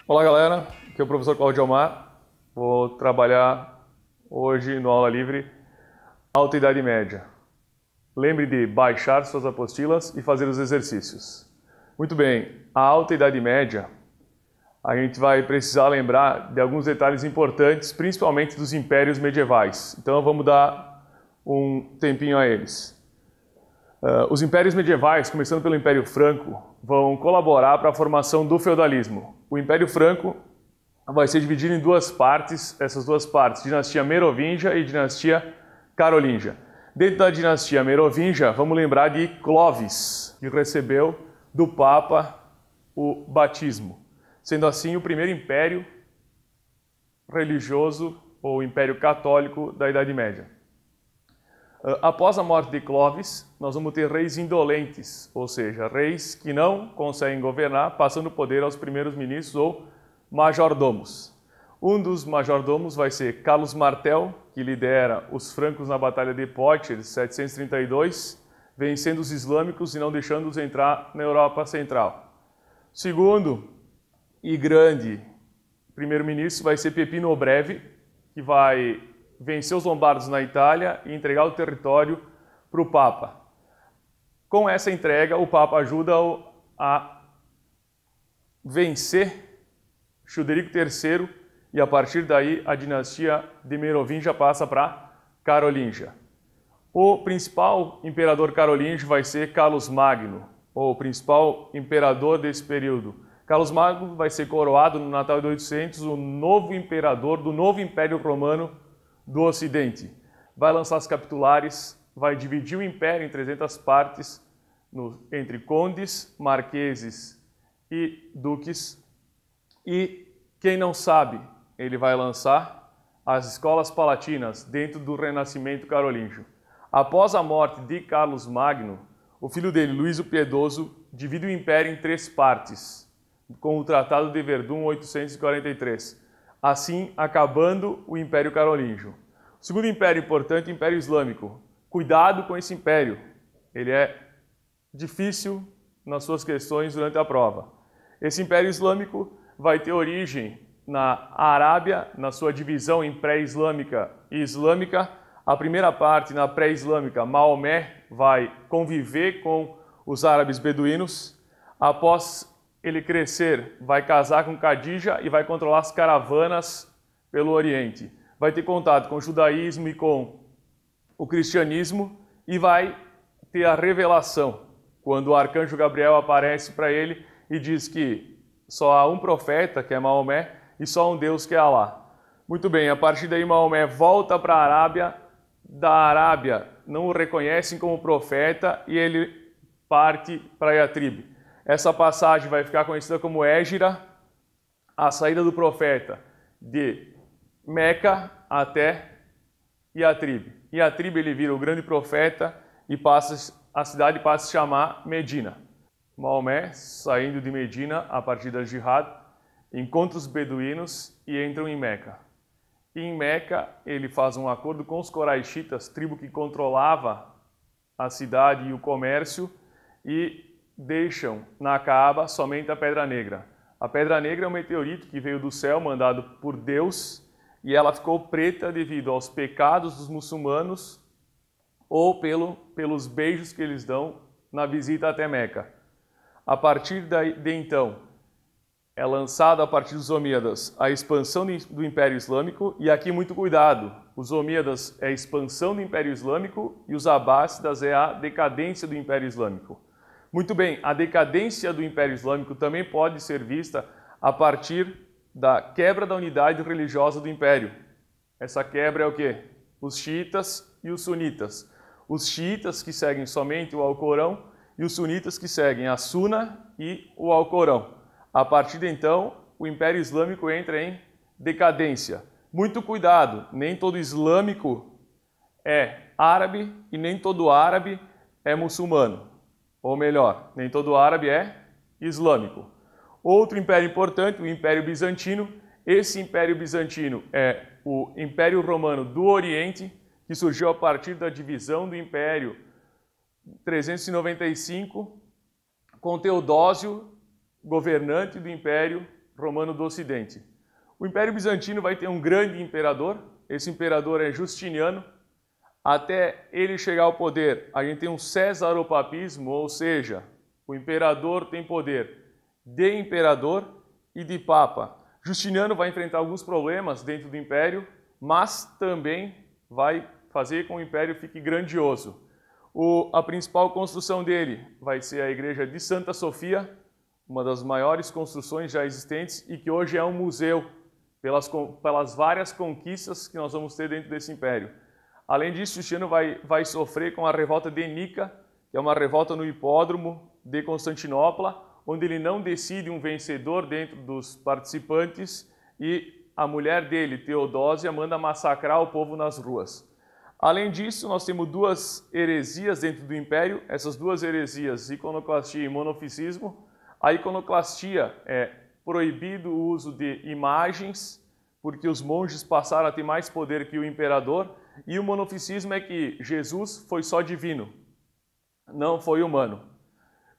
Olá galera, aqui é o professor Claudio Almar. Vou trabalhar hoje no Aula Livre Alta Idade Média. Lembre de baixar suas apostilas e fazer os exercícios. Muito bem, a Alta Idade Média, a gente vai precisar lembrar de alguns detalhes importantes, principalmente dos impérios medievais. Então vamos dar um tempinho a eles. Os impérios medievais, começando pelo Império Franco, vão colaborar para a formação do feudalismo. O Império Franco vai ser dividido em duas partes, essas duas partes, dinastia Merovingia e dinastia Carolíngia. Dentro da dinastia Merovingia, vamos lembrar de Clovis, que recebeu do Papa o batismo, sendo assim o primeiro império religioso ou império católico da Idade Média. Após a morte de Clovis, nós vamos ter reis indolentes, ou seja, reis que não conseguem governar, passando o poder aos primeiros ministros ou majordomos. Um dos majordomos vai ser Carlos Martel, que lidera os francos na Batalha de Poitiers, 732, vencendo os islâmicos e não deixando-os entrar na Europa Central. Segundo e grande primeiro-ministro vai ser Pepino o Breve, que vai vencer os lombardos na Itália e entregar o território para o Papa. Com essa entrega, o Papa ajuda-o a vencer Childerico III e a partir daí a dinastia de Merovingia passa para Carolíngia. O principal imperador carolíngio vai ser Carlos Magno, ou o principal imperador desse período. Carlos Magno vai ser coroado no Natal de 800, o novo imperador do novo Império Romano do Ocidente. Vai lançar as capitulares, vai dividir o império em 300 partes, entre condes, marqueses e duques. E quem não sabe, ele vai lançar as escolas palatinas dentro do Renascimento carolíngio. Após a morte de Carlos Magno, o filho dele, Luís o Piedoso, divide o império em 3 partes, com o Tratado de Verdun 843. Assim, acabando o Império Carolíngio. O segundo império importante, o Império Islâmico. Cuidado com esse império, ele é difícil nas suas questões durante a prova. Esse Império Islâmico vai ter origem na Arábia, na sua divisão em pré-islâmica e islâmica. A primeira parte, na pré-islâmica, Maomé vai conviver com os árabes beduínos. Após ele crescer, vai casar com Khadija e vai controlar as caravanas pelo Oriente. Vai ter contato com o judaísmo e com o cristianismo e vai ter a revelação, quando o arcanjo Gabriel aparece para ele e diz que só há um profeta, que é Maomé, e só um Deus, que é Alá. Muito bem, a partir daí Maomé volta para a Arábia, da Arábia não o reconhecem como profeta e ele parte para Yatrib. Essa passagem vai ficar conhecida como Hégira, a saída do profeta de Meca até Yatrib. Em Yatrib ele vira o grande profeta e a cidade passa a se chamar Medina. Maomé, saindo de Medina a partir da Jihad, encontra os beduínos e entram em Meca. E em Meca ele faz um acordo com os Coraixitas, tribo que controlava a cidade e o comércio, e deixam na Caaba somente a Pedra Negra. A Pedra Negra é um meteorito que veio do céu, mandado por Deus, e ela ficou preta devido aos pecados dos muçulmanos ou pelos beijos que eles dão na visita até Meca. A partir de então, é lançada a partir dos Omíadas a expansão do Império Islâmico, e aqui muito cuidado, os Omíadas é a expansão do Império Islâmico e os Abássidas é a decadência do Império Islâmico. Muito bem, a decadência do Império Islâmico também pode ser vista a partir da quebra da unidade religiosa do Império. Essa quebra é o quê? Os xiitas e os sunitas. Os xiitas que seguem somente o Alcorão e os sunitas que seguem a Suna e o Alcorão. A partir de então, o Império Islâmico entra em decadência. Muito cuidado, nem todo islâmico é árabe e nem todo árabe é muçulmano. Ou melhor, nem todo árabe é islâmico. Outro império importante, o Império Bizantino. Esse Império Bizantino é o Império Romano do Oriente, que surgiu a partir da divisão do Império 395, com Teodósio governante do Império Romano do Ocidente. O Império Bizantino vai ter um grande imperador, esse imperador é Justiniano. Até ele chegar ao poder, a gente tem um cesaropapismo, ou seja, o imperador tem poder de imperador e de papa. Justiniano vai enfrentar alguns problemas dentro do império, mas também vai fazer com que o império fique grandioso. A principal construção dele vai ser a igreja de Santa Sofia, uma das maiores construções já existentes e que hoje é um museu pelas várias conquistas que nós vamos ter dentro desse império. Além disso, Justiniano vai sofrer com a revolta de Nica, que é uma revolta no hipódromo de Constantinopla, onde ele não decide um vencedor dentro dos participantes e a mulher dele, Teodósia, manda massacrar o povo nas ruas. Além disso, nós temos duas heresias dentro do império, essas duas heresias, iconoclastia e monofisismo. A iconoclastia é proibido o uso de imagens, porque os monges passaram a ter mais poder que o imperador, e o monofisismo é que Jesus foi só divino, não foi humano.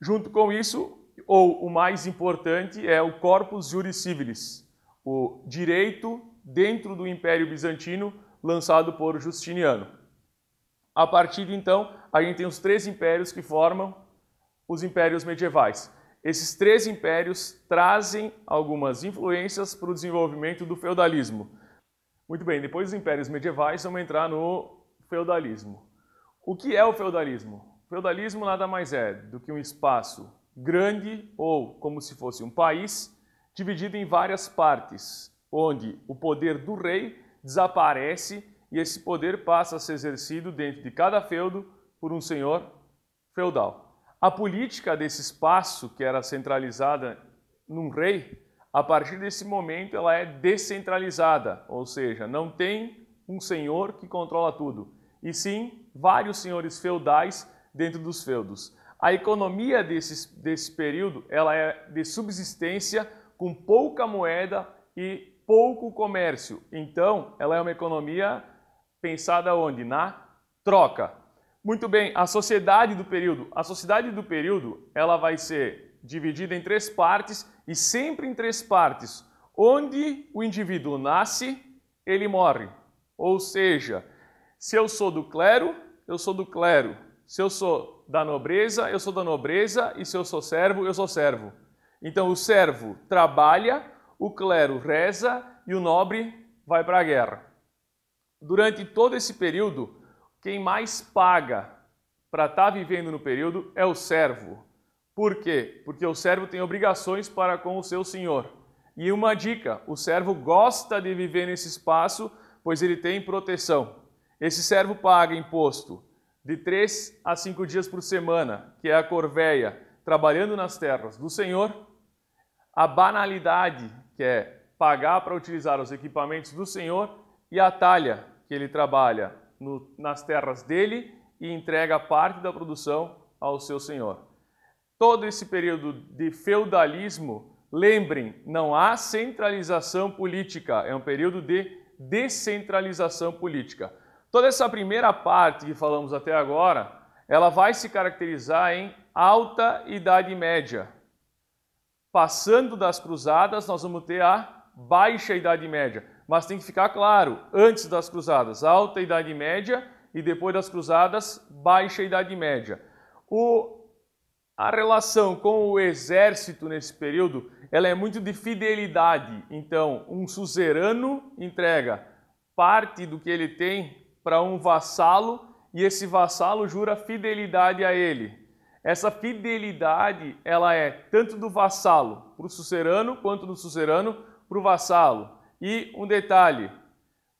Junto com isso, ou o mais importante, é o corpus juris civilis, o direito dentro do Império Bizantino lançado por Justiniano. A partir de então, a gente tem os três impérios que formam os impérios medievais. Esses três impérios trazem algumas influências para o desenvolvimento do feudalismo. Muito bem, depois dos impérios medievais, vamos entrar no feudalismo. O que é o feudalismo? O feudalismo nada mais é do que um espaço grande, ou como se fosse um país, dividido em várias partes, onde o poder do rei desaparece e esse poder passa a ser exercido dentro de cada feudo por um senhor feudal. A política desse espaço, que era centralizada num rei, a partir desse momento ela é descentralizada, ou seja, não tem um senhor que controla tudo, e sim vários senhores feudais dentro dos feudos. A economia desse período ela é de subsistência com pouca moeda e pouco comércio. Então, ela é uma economia pensada onde? Na troca. Muito bem, a sociedade do período. A sociedade do período ela vai ser dividida em três partes e sempre em três partes. Onde o indivíduo nasce, ele morre. Ou seja, se eu sou do clero, eu sou do clero. Se eu sou da nobreza, eu sou da nobreza, e se eu sou servo, eu sou servo. Então o servo trabalha, o clero reza e o nobre vai para a guerra. Durante todo esse período, quem mais paga para estar vivendo no período é o servo. Por quê? Porque o servo tem obrigações para com o seu senhor. E uma dica, o servo gosta de viver nesse espaço, pois ele tem proteção. Esse servo paga imposto de 3 a 5 dias por semana, que é a corveia, trabalhando nas terras do Senhor, a banalidade, que é pagar para utilizar os equipamentos do Senhor, e a talha, que ele trabalha nas terras dele e entrega parte da produção ao seu Senhor. Todo esse período de feudalismo, lembrem, não há centralização política, é um período de descentralização política. Toda essa primeira parte que falamos até agora, ela vai se caracterizar em Alta Idade Média. Passando das cruzadas, nós vamos ter a Baixa Idade Média. Mas tem que ficar claro, antes das cruzadas, Alta Idade Média, e depois das cruzadas, Baixa Idade Média. A relação com o exército nesse período, ela é muito de fidelidade. Então, um suzerano entrega parte do que ele tem para um vassalo, e esse vassalo jura fidelidade a ele. Essa fidelidade, ela é tanto do vassalo para o suzerano, quanto do suzerano para o vassalo. E um detalhe,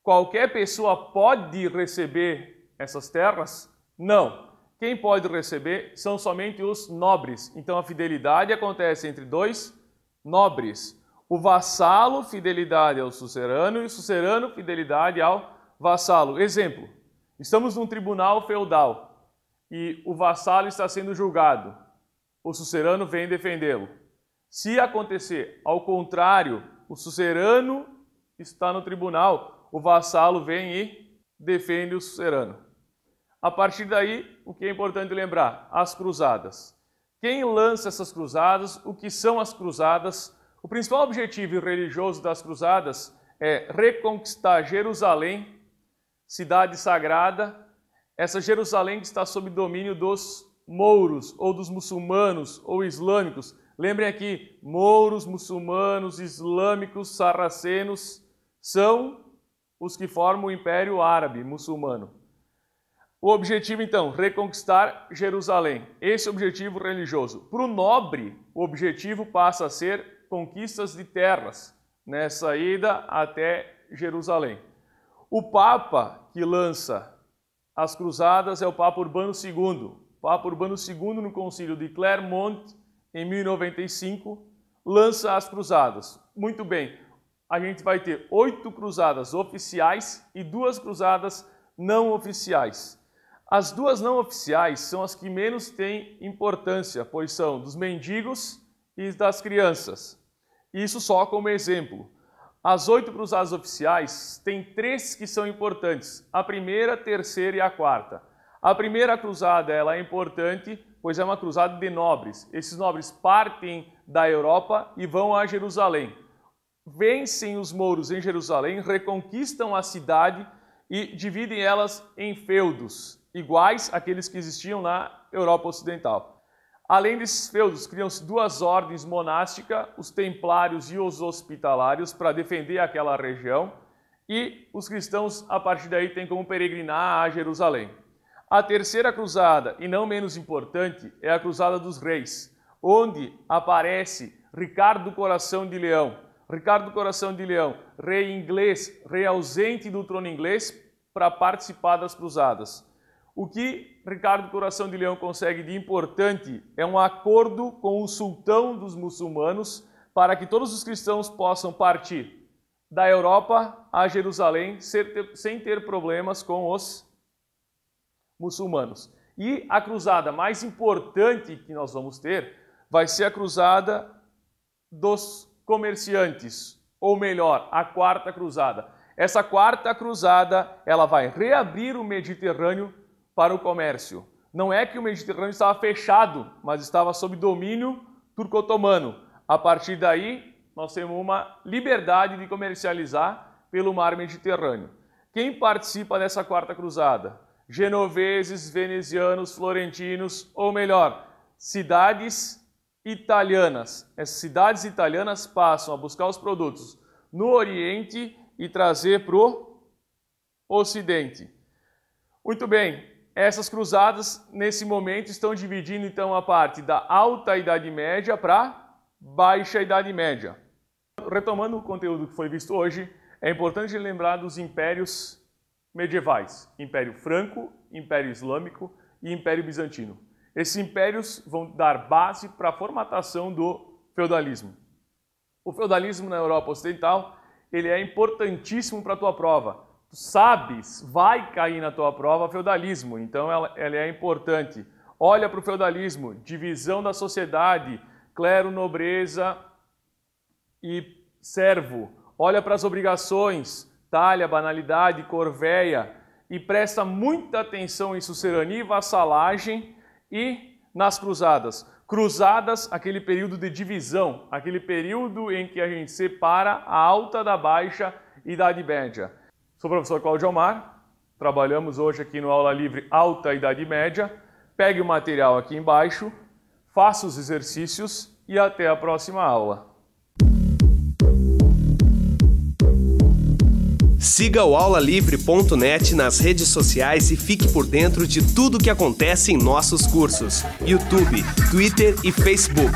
qualquer pessoa pode receber essas terras? Não. Quem pode receber são somente os nobres. Então a fidelidade acontece entre dois nobres. O vassalo, fidelidade ao suzerano, e o suzerano, fidelidade ao vassalo. Exemplo, estamos num tribunal feudal e o vassalo está sendo julgado. O suzerano vem defendê-lo. Se acontecer ao contrário, o suzerano está no tribunal, o vassalo vem e defende o suzerano. A partir daí, o que é importante lembrar? As cruzadas. Quem lança essas cruzadas? O que são as cruzadas? O principal objetivo religioso das cruzadas é reconquistar Jerusalém, cidade sagrada, essa Jerusalém que está sob domínio dos mouros, ou dos muçulmanos, ou islâmicos. Lembrem aqui, mouros, muçulmanos, islâmicos, sarracenos, são os que formam o Império Árabe muçulmano. O objetivo, então, reconquistar Jerusalém. Esse é o objetivo religioso. Para o nobre, o objetivo passa a ser conquistas de terras, nessa ida até Jerusalém. O Papa que lança as cruzadas é o Papa Urbano II. O Papa Urbano II, no concílio de Clermont, em 1095, lança as cruzadas. Muito bem, a gente vai ter 8 cruzadas oficiais e 2 cruzadas não oficiais. As 2 não oficiais são as que menos têm importância, pois são dos mendigos e das crianças. Isso só como exemplo. As 8 cruzadas oficiais têm 3 que são importantes, a primeira, a terceira e a quarta. A primeira cruzada ela é importante, pois é uma cruzada de nobres. Esses nobres partem da Europa e vão a Jerusalém. Vencem os mouros em Jerusalém, reconquistam a cidade e dividem elas em feudos, iguais àqueles que existiam na Europa Ocidental. Além desses feudos, criam-se 2 ordens monásticas, os templários e os hospitalários, para defender aquela região, e os cristãos, a partir daí, têm como peregrinar a Jerusalém. A terceira cruzada, e não menos importante, é a Cruzada dos Reis, onde aparece Ricardo Coração de Leão. Ricardo Coração de Leão, rei inglês, rei ausente do trono inglês, para participar das cruzadas. O que Ricardo Coração de Leão consegue de importante é um acordo com o sultão dos muçulmanos para que todos os cristãos possam partir da Europa a Jerusalém sem ter problemas com os muçulmanos. E a cruzada mais importante que nós vamos ter vai ser a cruzada dos comerciantes, ou melhor, a quarta cruzada. Essa quarta cruzada, ela vai reabrir o Mediterrâneo para o comércio. Não é que o Mediterrâneo estava fechado, mas estava sob domínio turco-otomano. A partir daí, nós temos uma liberdade de comercializar pelo mar Mediterrâneo. Quem participa dessa quarta cruzada? Genoveses, venezianos, florentinos, ou melhor, cidades italianas. Essas cidades italianas passam a buscar os produtos no Oriente e trazer para o Ocidente. Muito bem. Essas cruzadas, nesse momento, estão dividindo então a parte da Alta Idade Média para Baixa Idade Média. Retomando o conteúdo que foi visto hoje, é importante lembrar dos impérios medievais. Império Franco, Império Islâmico e Império Bizantino. Esses impérios vão dar base para a formatação do feudalismo. O feudalismo na Europa Ocidental ele é importantíssimo para a tua prova. Tu sabes, vai cair na tua prova feudalismo, então ela é importante. Olha para o feudalismo, divisão da sociedade, clero, nobreza e servo. Olha para as obrigações, talha, banalidade, corveia, e presta muita atenção em sucerania e vassalagem e nas cruzadas. Cruzadas, aquele período de divisão, aquele período em que a gente separa a alta da baixa Idade Média. Sou o professor Cláudio Almar, trabalhamos hoje aqui no Aula Livre Alta Idade Média. Pegue o material aqui embaixo, faça os exercícios e até a próxima aula. Siga o aulalivre.net nas redes sociais e fique por dentro de tudo o que acontece em nossos cursos: YouTube, Twitter e Facebook.